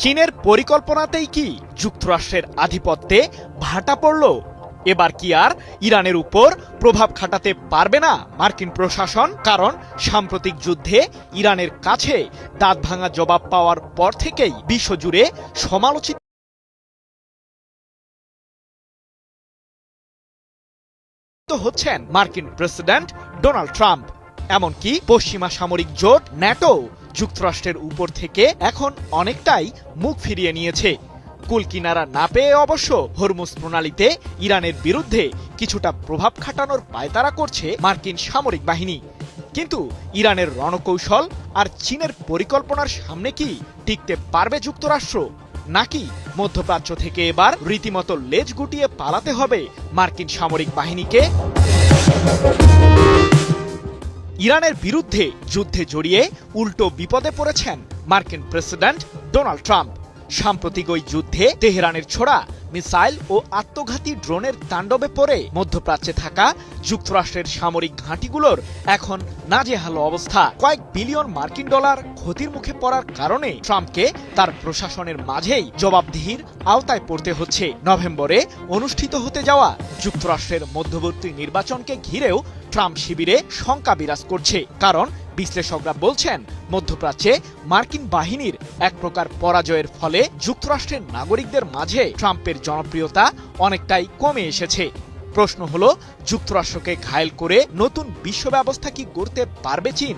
চীনের পরিকল্পনাতেই কি যুক্তরাষ্ট্রের আধিপত্যে ভাটা পড়ল? এবার কি আর ইরানের উপর প্রভাব খাটাতে পারবে না মার্কিন প্রশাসন? কারণ সাম্প্রতিক যুদ্ধে ইরানের কাছে দাঁত ভাঙা জবাব পাওয়ার পর থেকেই বিশ্বজুড়ে সমালোচিত হচ্ছেন মার্কিন প্রেসিডেন্ট ডোনাল্ড ট্রাম্প। এমনকি পশ্চিমা সামরিক জোট ন্যাটো যুক্তরাষ্ট্রের উপর থেকে এখন অনেকটাই মুখ ফিরিয়ে নিয়েছে। কুল কিনারা না পেয়ে অবশ্য হরমুজ প্রণালীতে ইরানের বিরুদ্ধে কিছুটা প্রভাব খাটানোর পায়তারা করছে মার্কিন সামরিক বাহিনী। কিন্তু ইরানের রণকৌশল আর চীনের পরিকল্পনার সামনে কি টিকতে পারবে যুক্তরাষ্ট্র? নাকি মধ্যপ্রাচ্য থেকে এবার রীতিমতো লেজ গুটিয়ে পালাতে হবে মার্কিন সামরিক বাহিনীকে? ইরানের বিরুদ্ধে যুদ্ধে জড়িয়ে উল্টো বিপদে পড়েছেন মার্কিন প্রেসিডেন্ট ডোনাল্ড ট্রাম্প। সাম্প্রতিক ওই যুদ্ধে তেহরানের ছোড়া মিসাইল ও আত্মঘাতী ড্রোনের তাণ্ডবে পড়ে মধ্যপ্রাচ্যে থাকা যুক্তরাষ্ট্রের সামরিক ঘাঁটিগুলোর এখন নাজেহাল অবস্থা। কয়েক বিলিয়ন মার্কিন ডলার ক্ষতির মুখে পড়ার কারণে ট্রাম্পকে তার প্রশাসনের মাঝেই জবাবদিহির আওতায় পড়তে হচ্ছে। নভেম্বরে অনুষ্ঠিত হতে যাওয়া যুক্তরাষ্ট্রের মধ্যবর্তী নির্বাচনকে ঘিরেও ট্রাম্প শিবিরে শঙ্কা বিরাজ করছে। কারণ বিশ্লেষকরা বলছেন, মধ্যপ্রাচ্যে মার্কিন বাহিনীর এক প্রকার পরাজয়ের ফলে যুক্তরাষ্ট্রের নাগরিকদের মাঝে ট্রাম্পের জনপ্রিয়তা অনেকটাই কমে এসেছে। প্রশ্ন হলো, যুক্তরাষ্ট্রকে ঘায়েল করে নতুন বিশ্ব ব্যবস্থা কি গড়তে পারবে চীন?